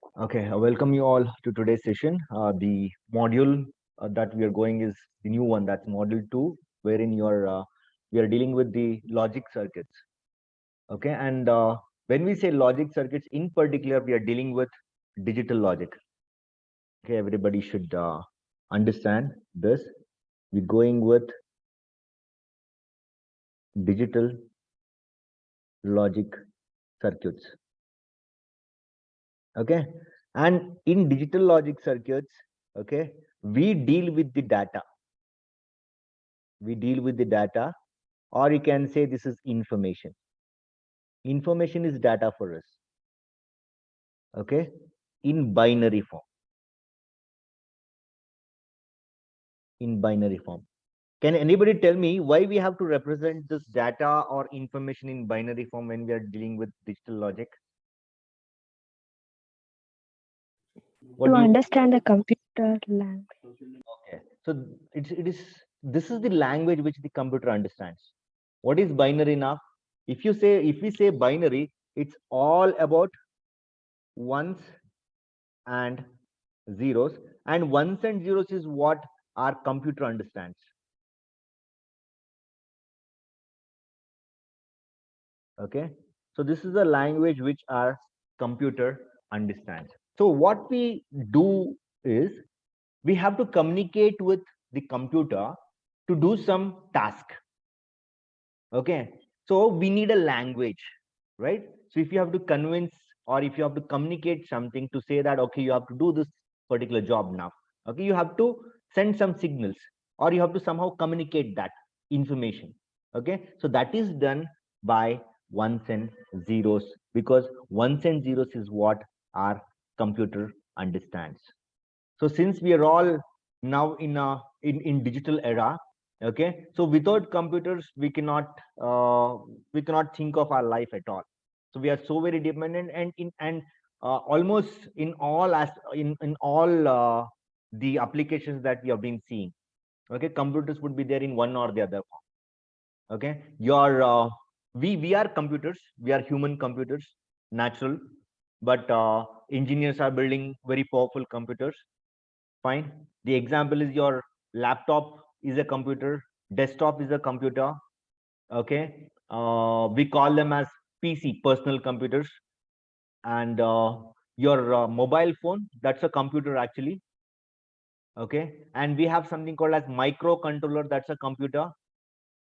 Okay, welcome you all to today's session. The module that we are going is the new one. That's module two, wherein we are dealing with the logic circuits. Okay, and when we say logic circuits, in particular, we are dealing with digital logic. Okay, everybody should understand this. We're going with digital logic circuits. Okay, and in digital logic circuits, okay, we deal with the data. We deal with the data, or you can say this is information. Information is data for us, okay, in binary form. In binary form. Can anybody tell me why we have to represent this data or information in binary form when we are dealing with digital logic? What To do you? understand the computer language. Okay, so it is this is the language which the computer understands. What is binary now? If we say binary, it's all about ones and zeros, and ones and zeros is what our computer understands. Okay, so this is a language which our computer understands. So what we do is we have to communicate with the computer to do some task. Okay, so we need a language, right? So if you have to convince, or if you have to communicate something to say that okay, you have to do this particular job now, okay, you have to send some signals, or you have to somehow communicate that information. Okay, so that is done by ones and zeros, because ones and zeros is what our computer understands. So since we are all now in digital era, okay, so without computers we cannot think of our life at all. So we are so very dependent, and almost in all as in all the applications that we have been seeing, okay, computers would be there in one or the other form. Okay, your we are computers, we are human computers, natural, but engineers are building very powerful computers. Fine. The example is your laptop is a computer, desktop is a computer. Okay. We call them as PC, personal computers. And your mobile phone, that's a computer actually. Okay. And we have something called as microcontroller, that's a computer.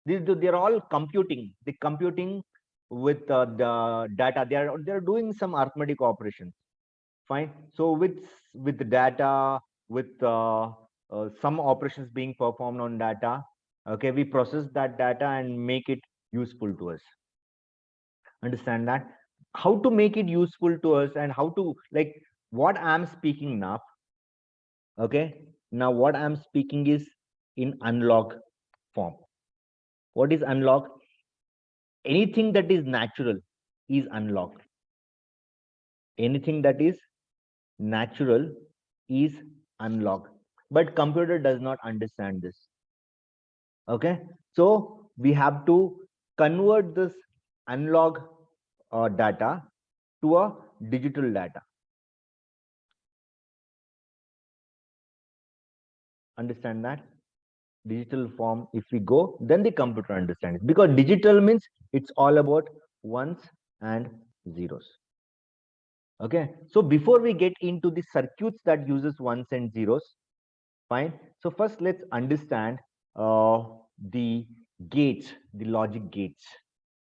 They're all computing. They're computing with the data. They're doing some arithmetic operations. Fine. So with the data, with some operations being performed on data, okay, we process that data and make it useful to us. Understand that? How to make it useful to us, and how to, like, what I'm speaking now, okay, now what I'm speaking is in unlock form. What is unlock? Anything that is natural is unlocked. Anything that is natural is unlocked, but computer does not understand this. Okay, so we have to convert this analog data to a digital data. Understand that? Digital form, if we go, then the computer understands, because digital means it's all about ones and zeros. Okay, so before we get into the circuits that uses ones and zeros, fine, so first let's understand the gates, the logic gates.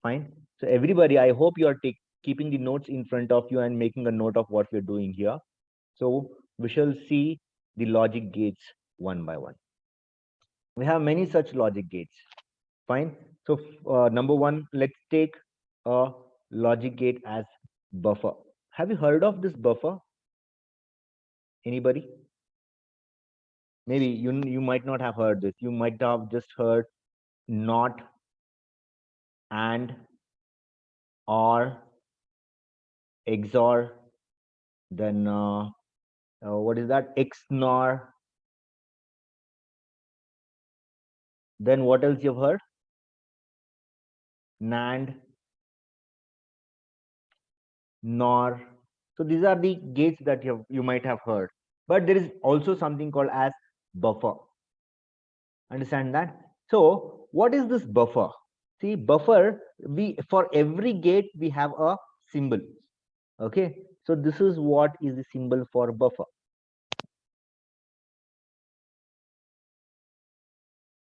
Fine. So everybody, I hope you are keeping the notes in front of you and making a note of what we're doing here. So we shall see the logic gates one by one. We have many such logic gates. Fine. So number one, let's take a logic gate as buffer. Have you heard of this buffer? Anybody? Maybe you might not have heard this. You might have just heard not, and, or, XOR, then what is that? XNOR. Then what else you've heard? NAND, NOR. So these are the gates that you might have heard. But there is also something called as buffer. Understand that? So what is this buffer? See, buffer, we for every gate we have a symbol. Okay, so this is what is the symbol for buffer.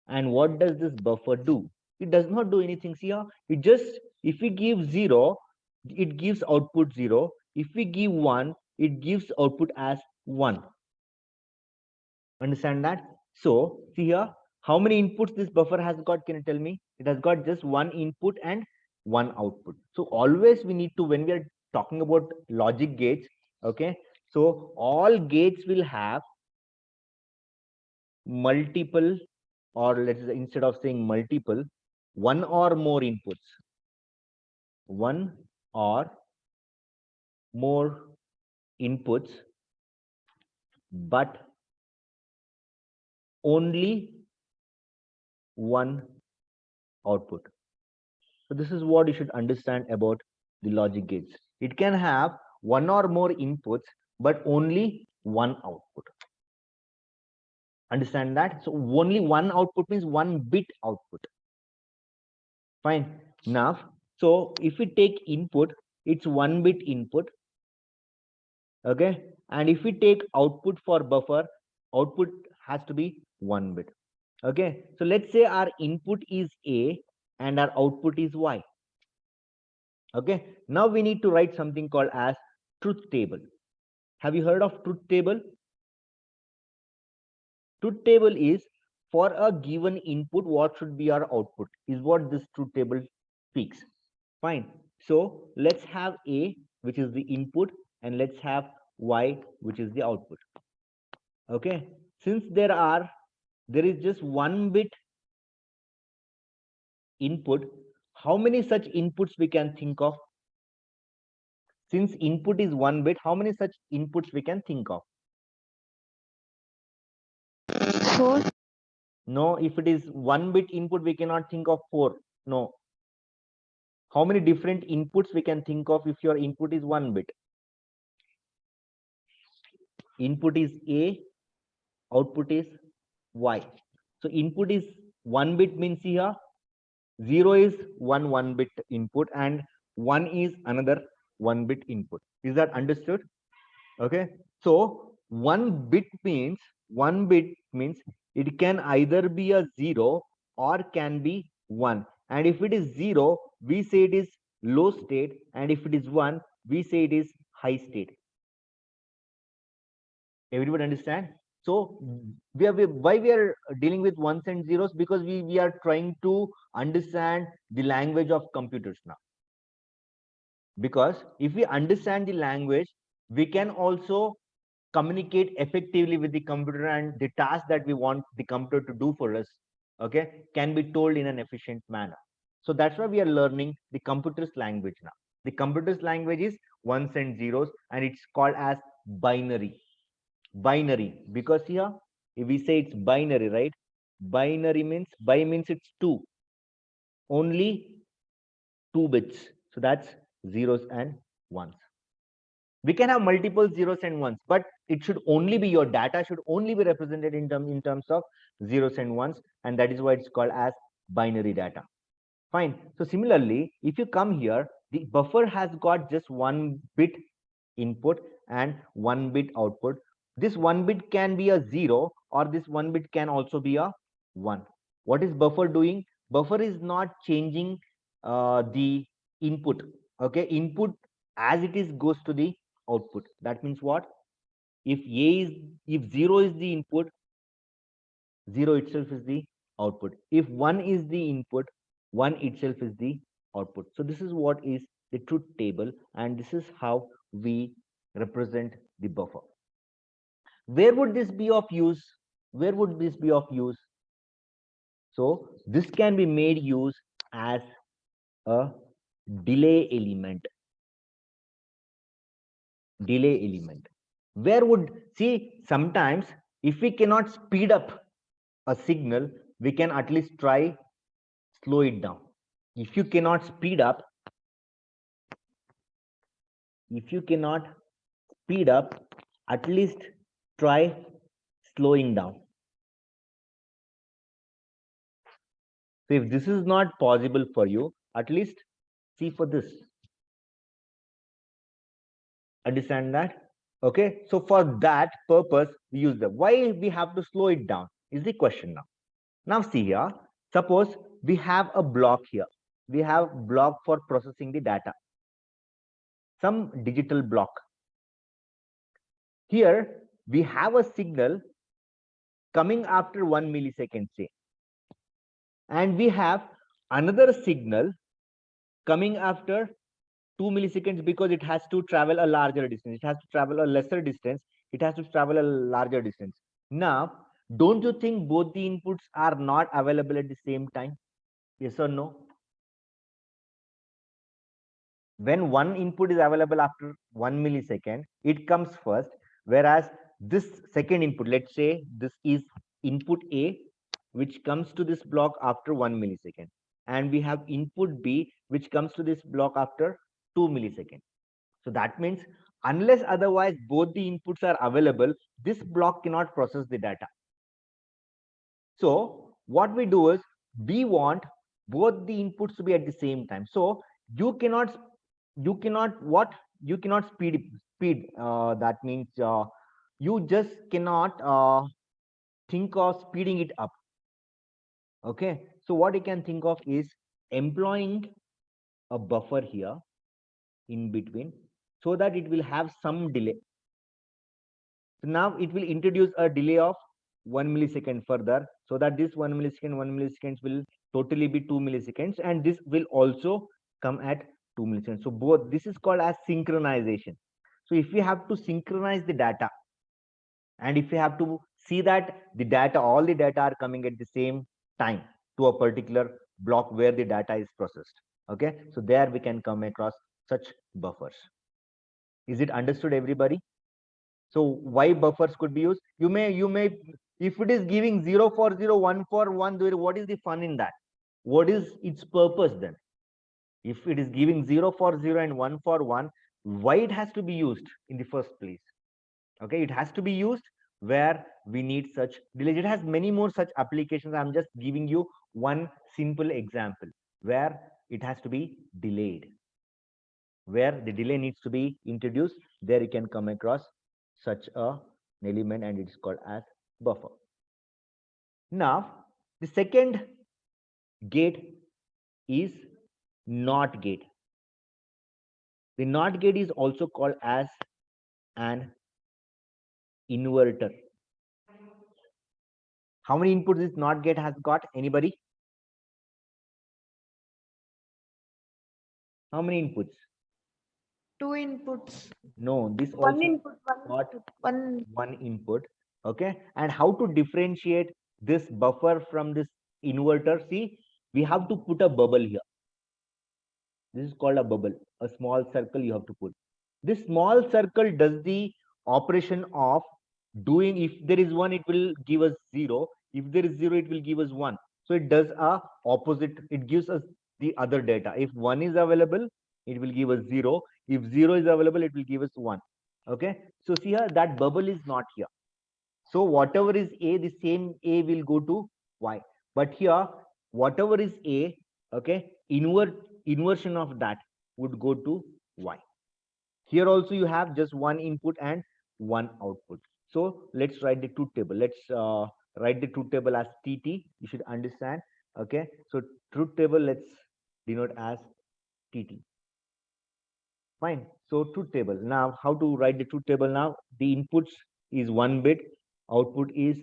And what does this buffer do? It does not do anything. See here, it just, if we give 0, it gives output 0. If we give 1, it gives output as 1. Understand that? So see here, how many inputs this buffer has got? Can you tell me? It has got just one input and one output. So always we need to, when we are talking about logic gates, okay, so all gates will have multiple, or let's say, instead of saying multiple, one or more inputs. One or more inputs, but only one output. So this is what you should understand about the logic gates. It can have one or more inputs, but only one output. Understand that? So only one output means one bit output. Fine. Now, so if we take input, it's one bit input. Okay. And if we take output for buffer, output has to be one bit. Okay. So let's say our input is A and our output is Y. Okay. Now we need to write something called as truth table. Have you heard of truth table? Truth table is, for a given input, what should be our output, is what this truth table speaks. Fine. So let's have A, which is the input, and let's have Y, which is the output. Okay. Since there is just one bit input, how many such inputs we can think of? Since input is one bit, how many such inputs we can think of? 4. No, if it is one bit input, we cannot think of 4. No. How many different inputs we can think of if your input is one bit? Input is A, output is Y. So input is one bit, means here 0 is one bit input and 1 is another one bit input. Is that understood? Okay. So one bit means it can either be a 0 or can be 1. And if it is 0, we say it is low state, and if it is 1, we say it is high state. Everybody understand? So why we are dealing with ones and zeros? Because we are trying to understand the language of computers now. Because if we understand the language, we can also communicate effectively with the computer, and the task that we want the computer to do for us, okay, can be told in an efficient manner. So that's why we are learning the computer's language now. The computer's language is ones and zeros, and it's called as binary. Binary, because here if we say it's binary, right? Binary means, means it's 2, only 2 bits. So that's zeros and ones. We can have multiple zeros and ones, but it should only be, your data should only be represented in terms of zeros and ones, and that is why it's called as binary data. Fine. So similarly, if you come here, the buffer has got just one bit input and one bit output. This one bit can be a 0, or this one bit can also be a 1. What is buffer doing? Buffer is not changing the input. Okay, input as it is goes to the output. That means what? If 0 is the input, 0 itself is the output. If 1 is the input, 1 itself is the output. So this is what is the truth table, and this is how we represent the buffer. Where would this be of use? Where would this be of use? So this can be made use as a delay element. Delay element. Where would, see, sometimes if we cannot speed up a signal, we can at least try slow it down. If you cannot speed up, if you cannot speed up, at least try slowing down. So if this is not possible for you, at least see for this. Understand that? Okay, so for that purpose, we use the why we have to slow it down is the question now. Now see here, suppose we have a block here. We have block for processing the data, some digital block. Here we have a signal coming after 1 millisecond, say, and we have another signal coming after 2 milliseconds because it has to travel a larger distance. It has to travel a lesser distance. It has to travel a larger distance. Now, don't you think both the inputs are not available at the same time? Yes or no? When one input is available after 1 millisecond, it comes first, whereas this second input, let's say this is input A, which comes to this block after 1 millisecond, and we have input B, which comes to this block after 2 milliseconds. So that means unless otherwise both the inputs are available, this block cannot process the data. So what we do is we want both the inputs to be at the same time. So you cannot speed. That means you just cannot think of speeding it up. Okay, so what you can think of is employing a buffer here in between so that it will have some delay. So now it will introduce a delay of 1 millisecond further, so that this 1 milliseconds will totally be 2 milliseconds, and this will also come at 2 milliseconds. So both, this is called as synchronization. So if we have to synchronize the data, and if we have to see that the data, all the data are coming at the same time to a particular block where the data is processed. Okay, so there we can come across such buffers. Is it understood, everybody? So why buffers could be used? You may, if it is giving 0 for 0, 1 for 1, what is the fun in that? What is its purpose then? If it is giving 0 for 0 and 1 for 1, why it has to be used in the first place? Okay, it has to be used where we need such delay. It has many more such applications. I'm just giving you one simple example where it has to be delayed, where the delay needs to be introduced. There you can come across such an element, and it's called as buffer. Now the second gate is NOT gate. The NOT gate is also called as an inverter. How many inputs this NOT gate has got? Anybody? How many inputs? 2 inputs. No, this One also input, got one input. Okay, and how to differentiate this buffer from this inverter? See, we have to put a bubble here. This is called a bubble, a small circle you have to put. This small circle does the operation of doing, if there is 1, it will give us 0. If there is 0, it will give us 1. So it does a opposite, it gives us the other data. If 1 is available, it will give us 0. If 0 is available, it will give us 1. Okay, so see here, that bubble is not here. So whatever is A, the same A will go to Y. But here, whatever is A, okay, inversion of that would go to Y. Here also you have just one input and one output. So let's write the truth table. Let's write the truth table as TT. You should understand. Okay, so truth table, let's denote as TT. Fine. So truth table. Now, how to write the truth table now? The inputs is 1 bit, output is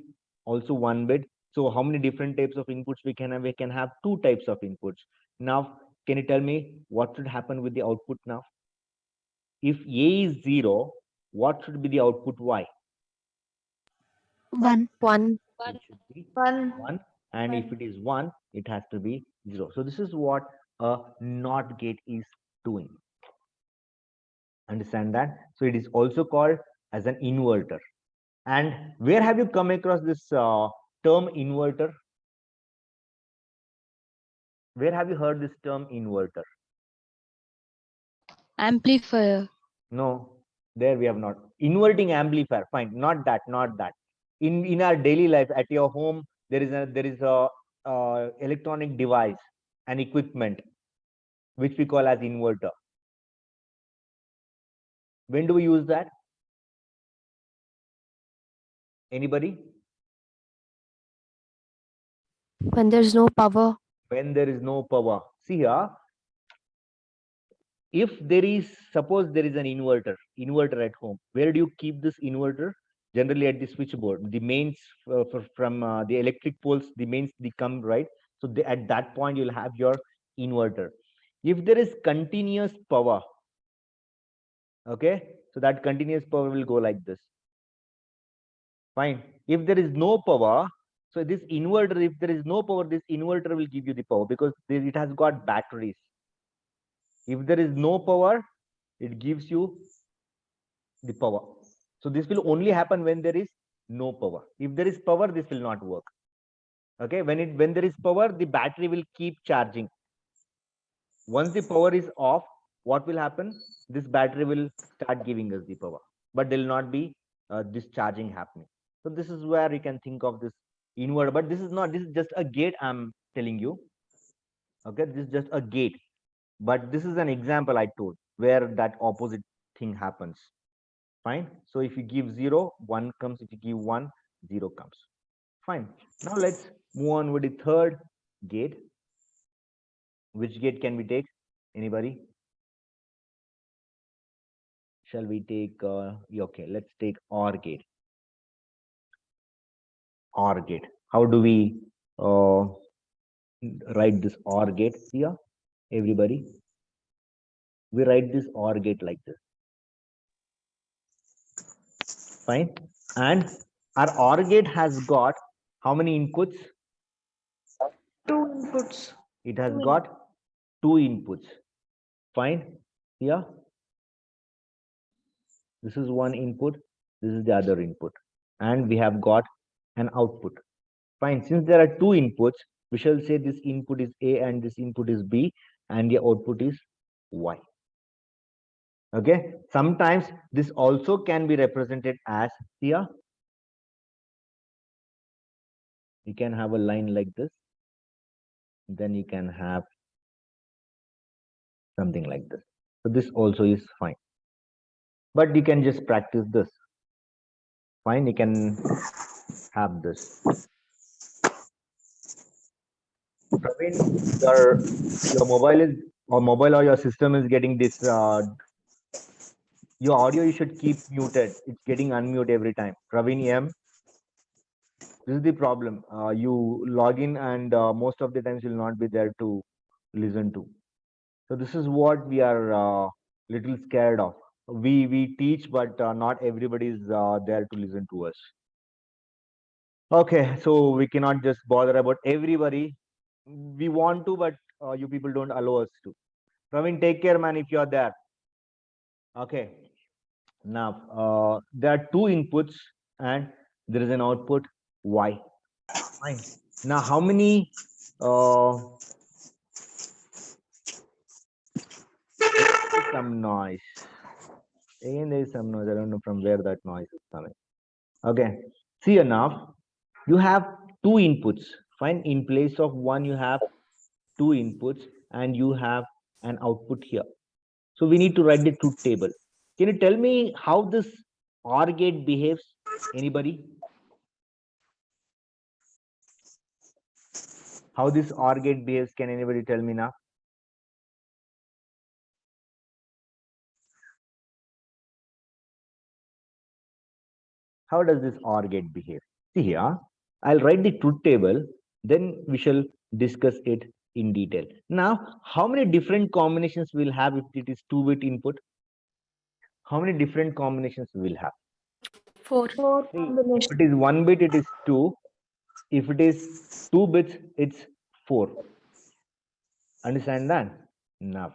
also 1 bit. So how many different types of inputs we can have? We can have 2 types of inputs. Now, can you tell me what should happen with the output now? If A is 0, what should be the output Y? 1. It should be one. 1. And if it is 1, it has to be 0. So this is what a NOT gate is doing. Understand that? So it is also called as an inverter. And where have you come across this term inverter? Where have you heard this term inverter? Amplifier. No, There we have not. Inverting amplifier, fine, not that, not that. In our daily life, at your home, there is a electronic device, an equipment, which we call as inverter. When do we use that? Anybody? When there's no power. When there is no power. See here, if there is, suppose there is an inverter at home, where do you keep this inverter? Generally at the switchboard. The mains from the electric poles, the mains they come, right? So at that point you'll have your inverter. If there is continuous power, okay, so that continuous power will go like this. Fine. If there is no power, so this inverter, if there is no power, this inverter will give you the power because it has got batteries. If there is no power, it gives you the power. So this will only happen when there is no power. If there is power, this will not work. Okay, when there is power, the battery will keep charging. Once the power is off, what will happen? This battery will start giving us the power, but there will not be this charging happening. So this is where you can think of this inverter, but this is not, this is just a gate I'm telling you. Okay, this is just a gate, but this is an example I told where that opposite thing happens. Fine. So if you give 0, 1 comes. If you give 1, 0 comes. Fine. Now let's move on with the third gate. Which gate can we take? Anybody? Shall we take, okay, let's take OR gate. OR gate. How do we write this OR gate here? Everybody? We write this OR gate like this. Fine. And our OR gate has got how many inputs? 2 inputs. It has got 2 inputs. Fine. Here. This is one input. This is the other input. And we have got an output. Fine. Since there are 2 inputs, we shall say this input is A and this input is B and the output is Y. Okay. Sometimes this also can be represented as here. You can have a line like this. Then you can have something like this. So this also is fine. But you can just practice this. Fine. You can have this. Praveen, your mobile is or your system is getting this. Your audio you should keep muted. It's getting unmute every time. Praveen M. This is the problem. You log in and most of the times you'll not be there to listen to. So this is what we are little scared of. We teach, but not everybody is there to listen to us. Okay, so we cannot just bother about everybody. We want to, but you people don't allow us to. Praveen, take care, man, if you're there. Okay. Now, there are 2 inputs and there is an output Y. Fine. Now, how many some noise? Again, there is some noise. I don't know from where that noise is coming. Okay. See enough. You have 2 inputs. Fine. In place of 1, you have 2 inputs and you have an output here. So we need to write the truth table. Can you tell me how this OR gate behaves? Anybody? How this OR gate behaves? Can anybody tell me now? How does this OR gate behave? See here, I'll write the truth table, then we shall discuss it in detail. Now, how many different combinations we'll have if it is 2-bit input? How many different combinations we'll have? 4. 4 If combinations. it is 1 bit, it is 2. If it is 2 bits, it's 4. Understand that? Now,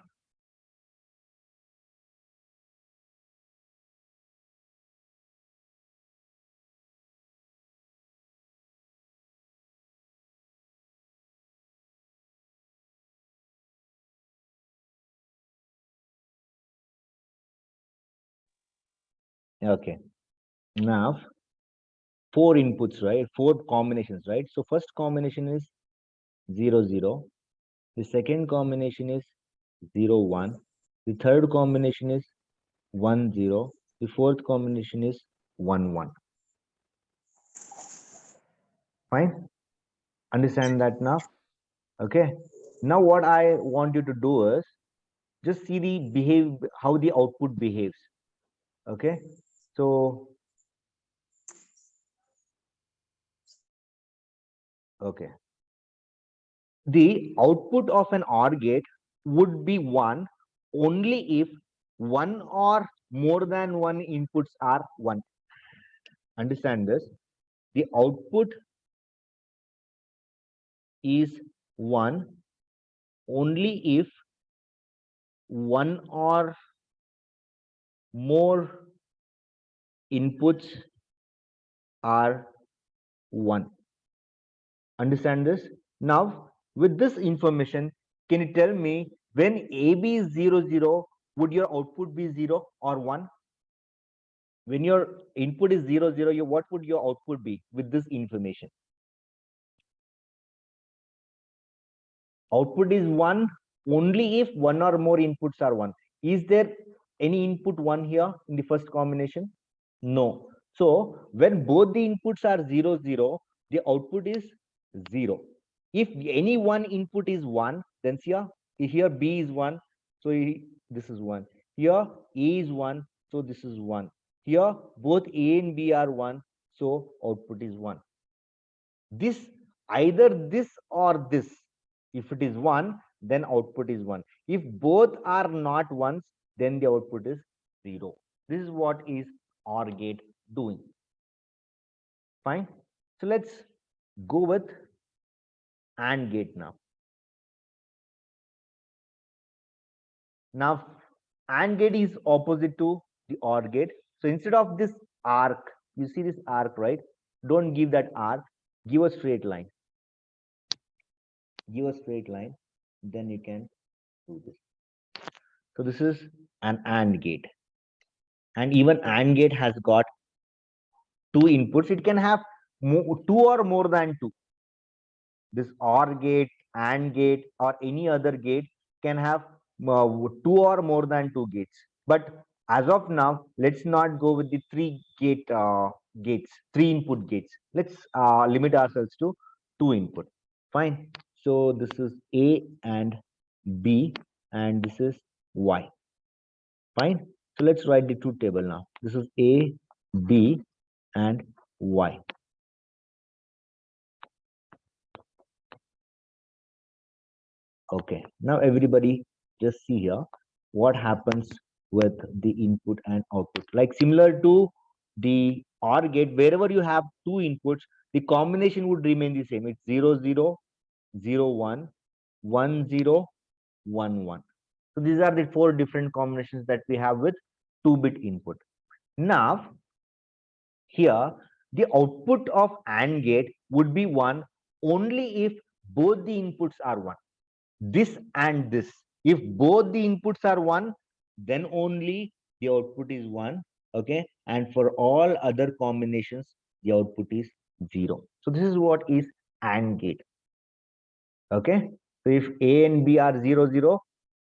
Okay. Now, 4 inputs, right? 4 combinations, right? So first combination is 0, 0. The second combination is 0, 1. The third combination is 1, 0. The fourth combination is 1, 1. Fine. Understand that now? Okay. Now what I want you to do is just see the how the output behaves. Okay. So, okay. The output of an OR gate would be 1 only if one or more than one inputs are 1. Understand this? The output is 1 only if one or more inputs are 1. Understand this? Now, with this information, can you tell me when AB is 0, 0, would your output be 0 or 1? When your input is 0, 0, what would your output be with this information? Output is 1 only if one or more inputs are 1. Is there any input 1 here in the first combination? No. So when both the inputs are 0, 0, the output is 0. If any one input is 1, then here B is 1, so this is 1. Here A is 1, so this is 1. Here both A and B are 1, so output is 1. This, either this or this. If it is 1, then output is 1. If both are not ones, then the output is 0. This is what is OR gate doing. Fine. So let's go with AND gate now. Now, AND gate is opposite to the OR gate. So instead of this arc, you see this arc, right? Don't give that arc, give a straight line. Give a straight line, then you can do this. So this is an AND gate. And even AND gate has got 2 inputs. It can have 2 or more than 2. This OR gate, AND gate, or any other gate can have 2 or more than 2 gates. But as of now, let's not go with the 3 gates, 3 input gates. Let's limit ourselves to 2 input. Fine. So this is A and B, and this is Y. Fine. So let's write the truth table now. This is A, B, and Y. Okay. Now everybody just see here what happens with the input and output. Like similar to the OR gate, wherever you have 2 inputs, the combination would remain the same. It's 0, 0, 0, 1, 1, 0, 1, 1. So these are the 4 different combinations that we have with 2-bit input. Now, here, the output of AND gate would be 1 only if both the inputs are 1. This and this. If both the inputs are 1, then only the output is 1. Okay. And for all other combinations, the output is 0. So this is what is AND gate. Okay. So if A and B are 0, 0,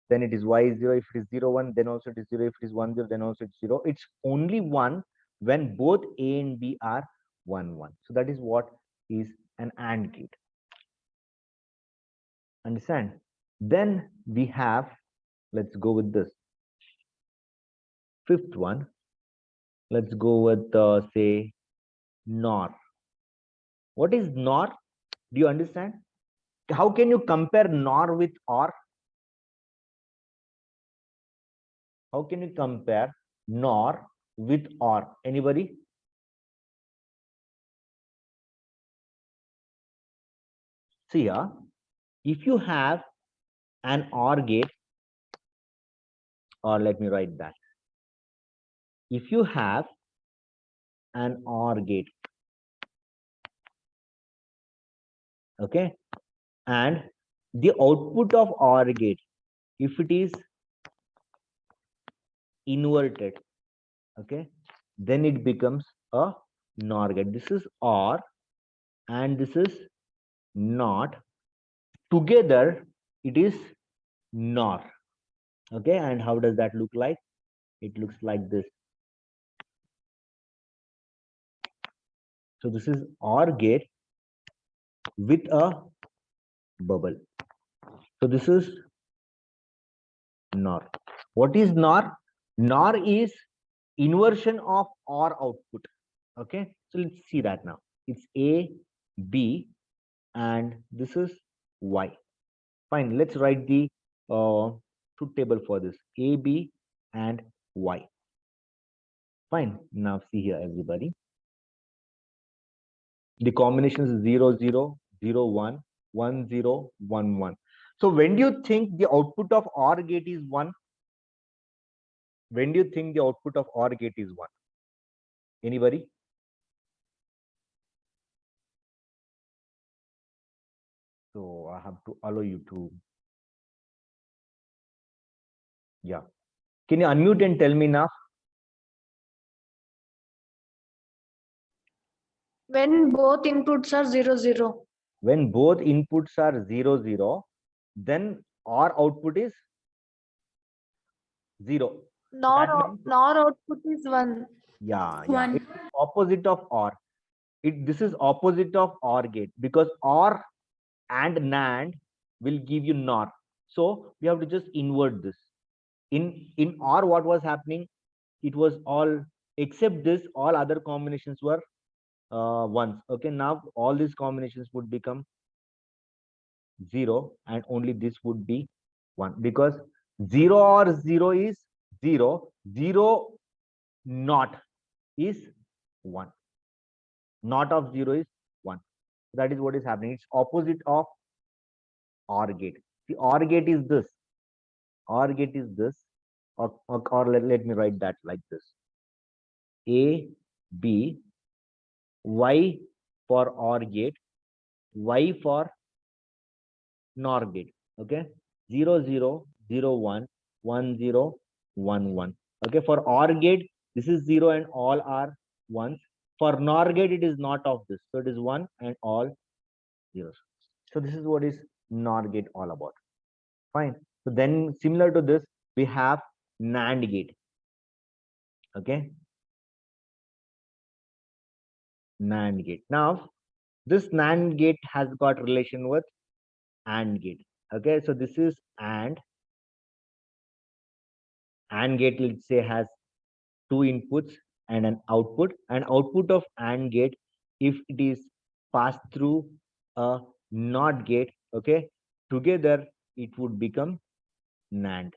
then it is Y is 0. If it is 0, 1, then also it is 0. If it is 1, 0, then also it's 0. It's only 1 when both A and B are 1, 1. So that is what is an AND gate. Understand? Then we have, let's go with this. 5th one. Let's go with, say, NOR. What is NOR? Do you understand? How can you compare NOR with OR? How can you compare NOR with OR? Anybody? See here, if you have an OR gate, or let me write that. If you have an OR gate, okay, and the output of OR gate, if it is inverted, okay, then it becomes a NOR gate. This is OR and this is NOT. Together, it is NOR. Okay, and how does that look like? It looks like this. So this is OR gate with a bubble. So this is NOR. What is NOR? NOR is inversion of OR output. Okay, so let's see that now. It's A, B, and this is Y. Fine, let's write the truth table for this. A, B, and Y. Fine, now see here, everybody. The combination is 0, 0, 0, 1, 1, 0, 1, 1. So when do you think the output of OR gate is 1? When do you think the output of OR gate is 1? Anybody? So I have to allow you to. Yeah. Can you unmute and tell me now? When both inputs are 0, 0. When both inputs are 0, 0, then OR output is 0. NOR, That means, NOR output is 1. yeah, One. it's opposite of OR. This is opposite of OR gate because OR and NAND will give you NOR. So we have to just invert this. In OR, what was happening? It was all except this, all other combinations were ones. Okay, now all these combinations would become 0 and only this would be 1 because 0 or 0 is 0, 0 not is 1, not of 0 is 1. That is what is happening. It's opposite of OR gate. The OR gate is this. OR gate is this, or let me write that like this. A, B, Y for OR gate, Y for NOR gate. Okay, 0, 0, 0, 1, 1, 0, 1, 1. Okay, for OR gate, this is 0 and all are 1s. For NOR gate, it is not of this. So it is 1 and all 0s. So this is what is NOR gate all about. Fine. So then similar to this, we have NAND gate. Okay. NAND gate. Now, this NAND gate has got relation with AND gate. Okay. So this is AND gate, let's say, has two inputs and an output. And output of AND gate, if it is passed through a NOT gate, okay, together it would become NAND.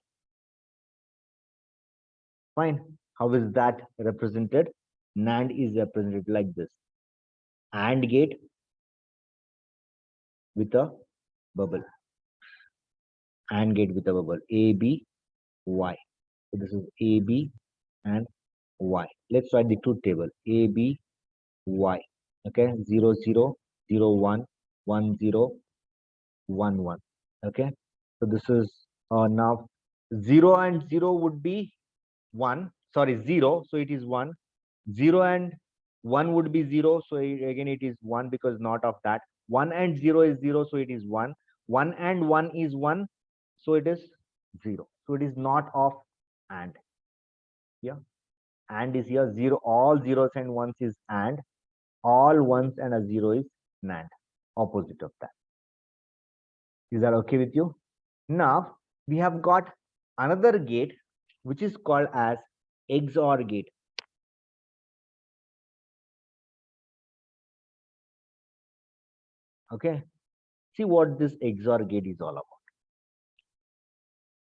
Fine. How is that represented? NAND is represented like this. AND gate with a bubble. AND gate with a bubble. A, B, Y. So this is A, B, and Y. Let's write the truth table. A, B, Y. Okay. 0, 0, 0, 1, 1, 0, 1, 1. Okay. So this is now 0 and 0 would be 1. Sorry, 0. So it is 1. 0 and 1 would be 0. So again, it is 1 because not of that. 1 and 0 is 0. So it is 1. 1 and 1 is 1. So it is 0. So it is not of AND. Yeah. AND is here. 0. All zeros and ones is AND. All ones and a 0 is NAND. Opposite of that. Is that okay with you? Now we have got another gate which is called as XOR gate. Okay, see what this XOR gate is all about.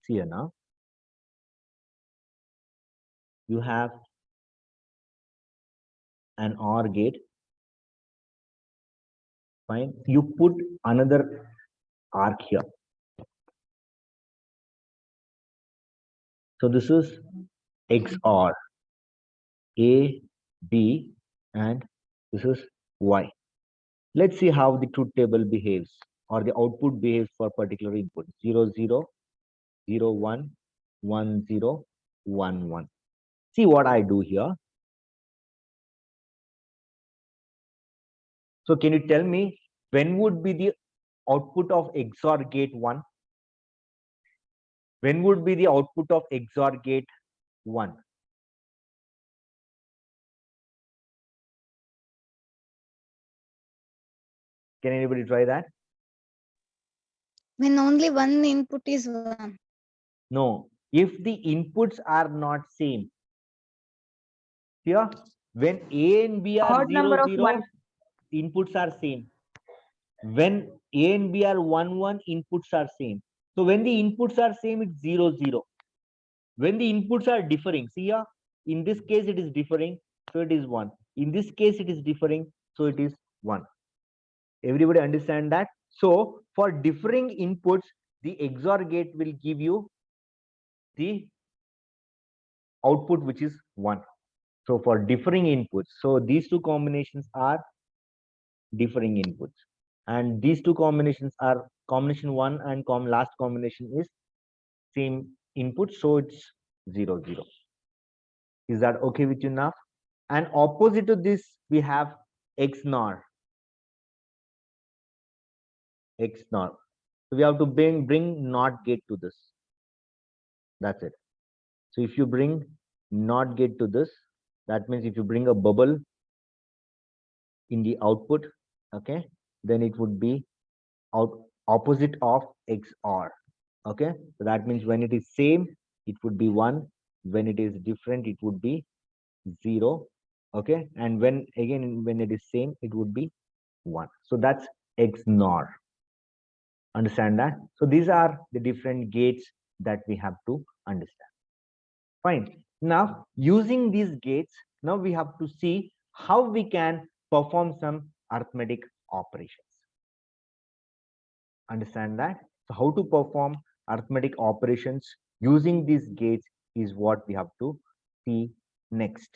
See here now, you have an OR gate. Fine, you put another arc here. So this is XOR A, B, and this is Y. Let's see how the truth table behaves or the output behaves for particular input. 0, 0, 0, 1, 1, 0, 1, 1. See what I do here. So can you tell me when would be the output of XOR gate 1? When would be the output of XOR gate 1? Can anybody try that? When only one input is 1. No, if the inputs are not same. Here, when A and B are Odd number 0, of 0, one. inputs are same. When A and B are 1, 1, inputs are same. So when the inputs are same, it's 0, 0. When the inputs are differing, see here, in this case it is differing, so it is 1. In this case it is differing, so it is 1. Everybody understand that? So for differing inputs, the XOR gate will give you the output which is 1. So for differing inputs, so these two combinations are differing inputs, and these two combinations are combination 1 and last combination is same input, so it's 0, 0. Is that okay with you now? And opposite to this, we have XNOR. XNOR. So we have to bring NOT gate to this. That's it. So if you bring NOT gate to this, that means if you bring a bubble in the output, okay, then it would be opposite of XOR. Okay, so that means when it is same, it would be 1. When it is different, it would be 0. Okay, and when it is same, it would be 1. So that's XNOR. Understand that? So these are the different gates that we have to understand. Fine. Now using these gates, now we have to see how we can perform some arithmetic operations. Understand that? So how to perform arithmetic operations using these gates is what we have to see next.